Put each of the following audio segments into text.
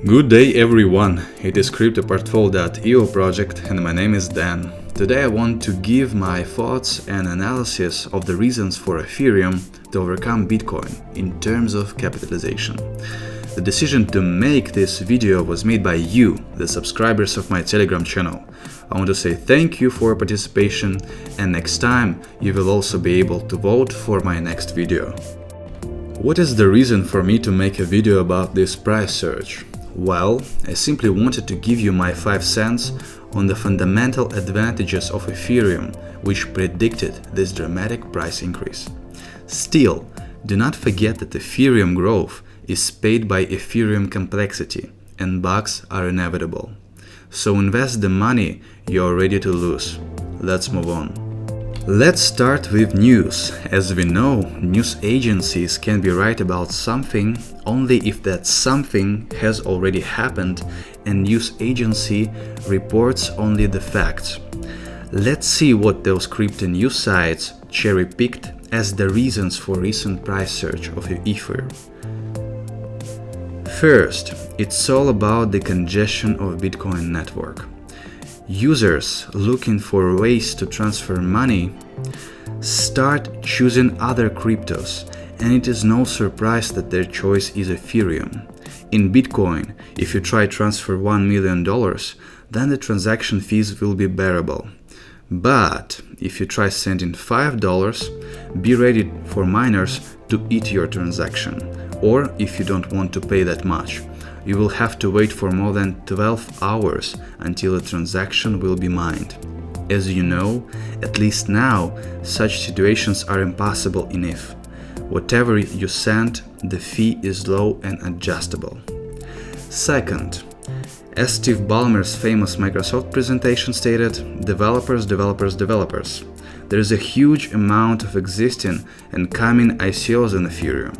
Good day everyone, it is CryptoPortfolio.io project and my name is Dan. Today I want to give my thoughts and analysis of the reasons for Ethereum to overcome Bitcoin in terms of capitalization. The decision to make this video was made by you, the subscribers of my Telegram channel. I want to say thank you for your participation, and next time you will also be able to vote for my next video. What is the reason for me to make a video about this price surge? Well, I simply wanted to give you my 5 cents on the fundamental advantages of Ethereum, which predicted this dramatic price increase. Still, do not forget that Ethereum growth is paid by Ethereum complexity, and bugs are inevitable. So invest the money you're ready to lose. Let's move on. Let's start with news. As we know, news agencies can be right about something only if that something has already happened and news agency reports only the facts. Let's see what those crypto news sites cherry-picked as the reasons for recent price surge of Ether. First, it's all about the congestion of Bitcoin network. Users looking for ways to transfer money start choosing other cryptos, and it is no surprise that their choice is Ethereum. In Bitcoin, if you try transfer $1 million, then the transaction fees will be bearable. But if you try sending $5, be ready for miners to eat your transaction. Or if you don't want to pay that much, you will have to wait for more than 12 hours until a transaction will be mined. As you know, at least now, such situations are impossible in ETH. Whatever you send, the fee is low and adjustable. Second, as Steve Ballmer's famous Microsoft presentation stated, developers. There is a huge amount of existing and coming ICOs in Ethereum.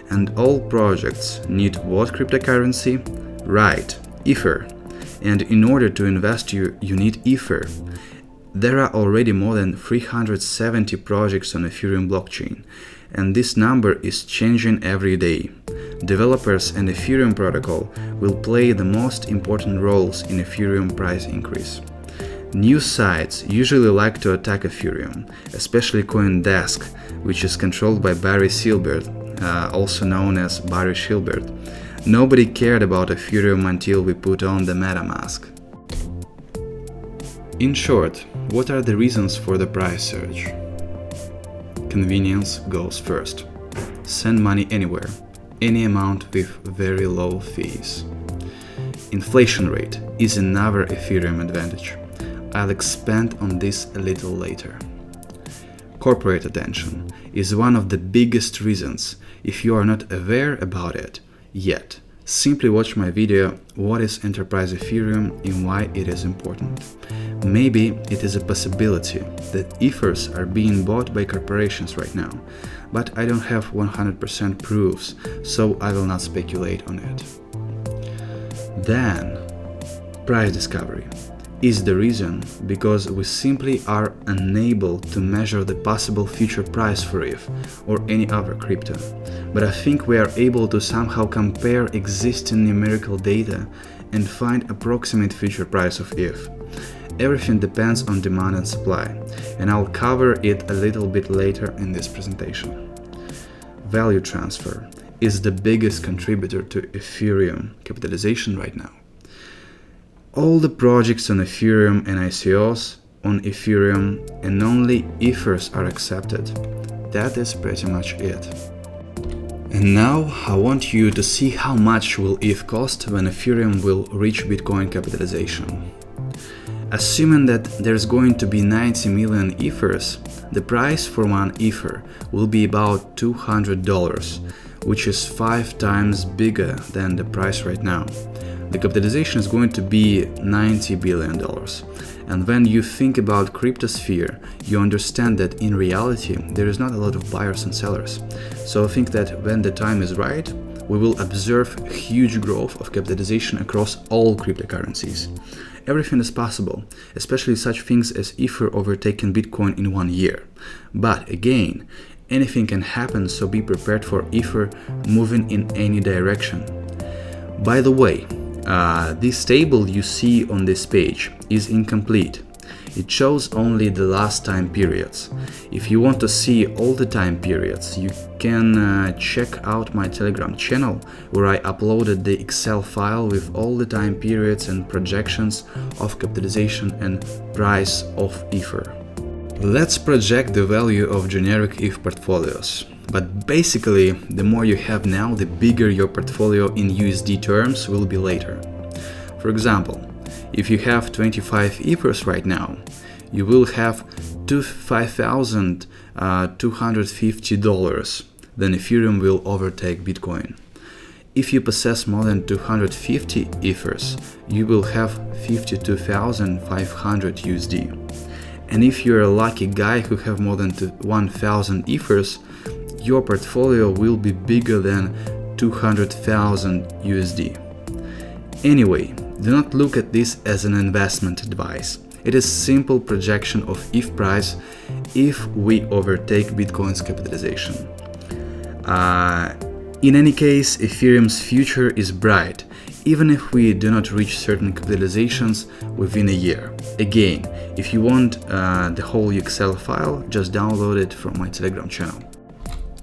And all projects need what cryptocurrency? Right, Ether. And in order to invest you need Ether. There are already more than 370 projects on Ethereum blockchain, and this number is changing every day. Developers and Ethereum protocol will play the most important roles in Ethereum price increase. News sites usually like to attack Ethereum, especially CoinDesk, which is controlled by Barry Silbert, also known as Barry Silbert. Nobody cared about Ethereum until we put on the MetaMask. In short, what are the reasons for the price surge? Convenience goes first. Send money anywhere, any amount with very low fees. Inflation rate is another Ethereum advantage. I'll expand on this a little later. Corporate attention is one of the biggest reasons. If you are not aware about it yet, simply watch my video What is Enterprise Ethereum and why it is important. Maybe it is a possibility that Ethers are being bought by corporations right now, but I don't have 100% proofs, so I will not speculate on it. Then, price discovery is the reason because we simply are unable to measure the possible future price for ETH or any other crypto. But I think we are able to somehow compare existing numerical data and find approximate future price of ETH. Everything depends on demand and supply, and I'll cover it a little bit later in this presentation. Value transfer is the biggest contributor to Ethereum capitalization right now. All the projects on Ethereum and ICOs on Ethereum, and only Ethers are accepted. That is pretty much it. And now I want you to see how much will ETH cost when Ethereum will reach Bitcoin capitalization. Assuming that there's going to be 90 million Ethers, the price for one Ether will be about $200, which is 5 times bigger than the price right now. The capitalization is going to be $90 billion. And when you think about cryptosphere, you understand that in reality there is not a lot of buyers and sellers. So I think that when the time is right, we will observe huge growth of capitalization across all cryptocurrencies. Everything is possible, especially such things as Ether overtaking Bitcoin in 1 year. But again, anything can happen, so be prepared for Ether moving in any direction. By the way, This table you see on this page is incomplete. It shows only the last time periods. If you want to see all the time periods, you can check out my Telegram channel, where I uploaded the Excel file with all the time periods and projections of capitalization and price of Ether. Let's project the value of generic ETH portfolios. But basically, the more you have now, the bigger your portfolio in USD terms will be later. For example, if you have 25 Ethers right now, you will have $5,250. Then Ethereum will overtake Bitcoin. If you possess more than 250 Ethers, you will have 52,500 USD. And if you're a lucky guy who have more than 1,000 Ethers, your portfolio will be bigger than 200,000 USD. Anyway, do not look at this as an investment advice. It is simple projection of ETH price if we overtake Bitcoin's capitalization. In any case, Ethereum's future is bright, even if we do not reach certain capitalizations within a year. Again, if you want the whole Excel file, just download it from my Telegram channel.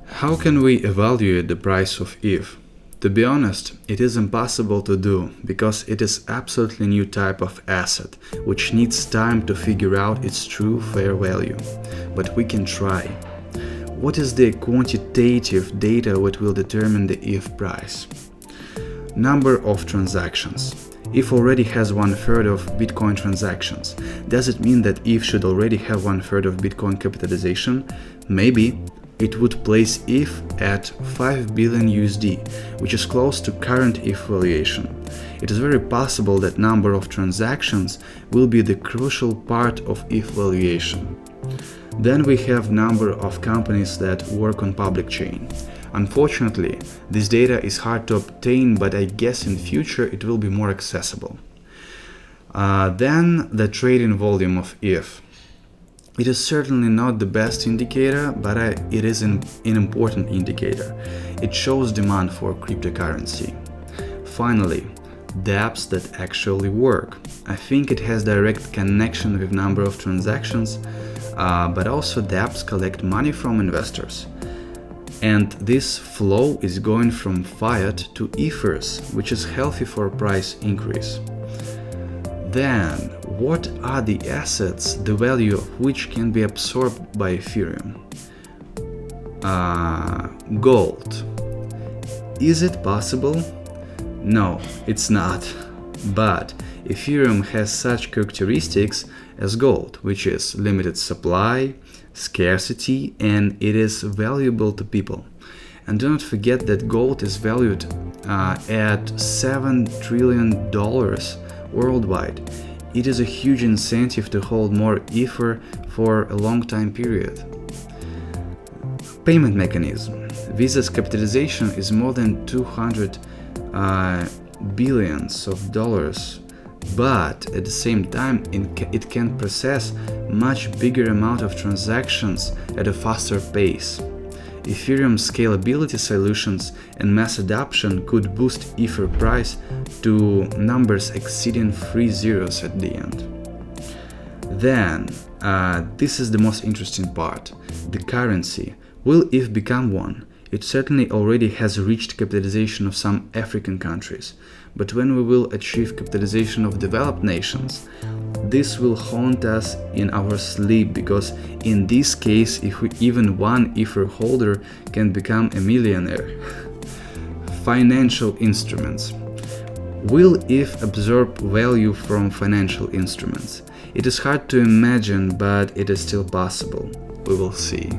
How can we evaluate the price of ETH? To be honest, it is impossible to do, because it is absolutely new type of asset, which needs time to figure out its true fair value. But we can try. What is the quantitative data that will determine the ETH price? Number of transactions. ETH already has 1/3 of Bitcoin transactions. Does it mean that ETH should already have 1/3 of Bitcoin capitalization? Maybe. It would place ETH at 5 billion USD, which is close to current ETH valuation. It is very possible that number of transactions will be the crucial part of ETH valuation. Then we have number of companies that work on public chain. Unfortunately, this data is hard to obtain, but I guess in future it will be more accessible. Then the trading volume of ETH. It is certainly not the best indicator, but it is an important indicator. It shows demand for cryptocurrency. Finally, dApps that actually work. I think it has direct connection with number of transactions, but also dApps collect money from investors. And this flow is going from fiat to Ethers, which is healthy for price increase. Then, what are the assets, the value of which can be absorbed by Ethereum? Gold. Is it possible? No, it's not. But Ethereum has such characteristics as gold, which is limited supply, scarcity, and it is valuable to people. And do not forget that gold is valued at $7 trillion worldwide. It is a huge incentive to hold more Ether for a long time period. Payment mechanism. Visa's capitalization is more than 200 billions of dollars, but at the same time it can process much bigger amount of transactions at a faster pace. Ethereum's scalability solutions and mass adoption could boost Ether price to numbers exceeding 3 zeros at the end. Then, this is the most interesting part, the currency. Will ETH become one? It certainly already has reached capitalization of some African countries, but when we will achieve capitalization of developed nations, this will haunt us in our sleep, because in this case, even one Ether holder can become a millionaire. Financial instruments. Will ETH absorb value from financial instruments? It is hard to imagine, but it is still possible. We will see.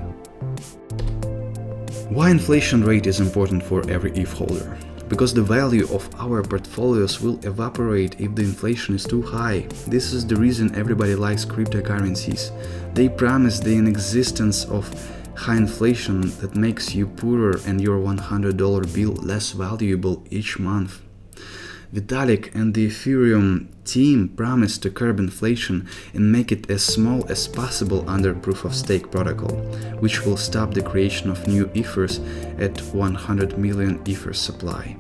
Why inflation rate is important for every ETH holder? Because the value of our portfolios will evaporate if the inflation is too high. This is the reason everybody likes cryptocurrencies. They promise the inexistence of high inflation that makes you poorer and your $100 bill less valuable each month. Vitalik and the Ethereum team promised to curb inflation and make it as small as possible under proof-of-stake protocol, which will stop the creation of new Ethers at 100 million Ethers supply.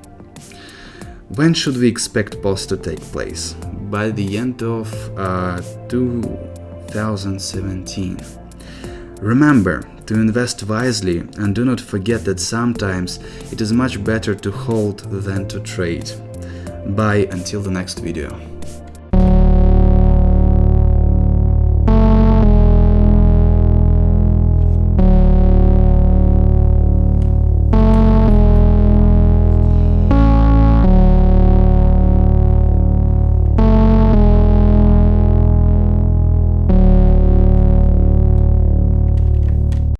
When should we expect pulse to take place? By the end of 2017. Remember to invest wisely, and do not forget that sometimes it is much better to hold than to trade. Bye until the next video.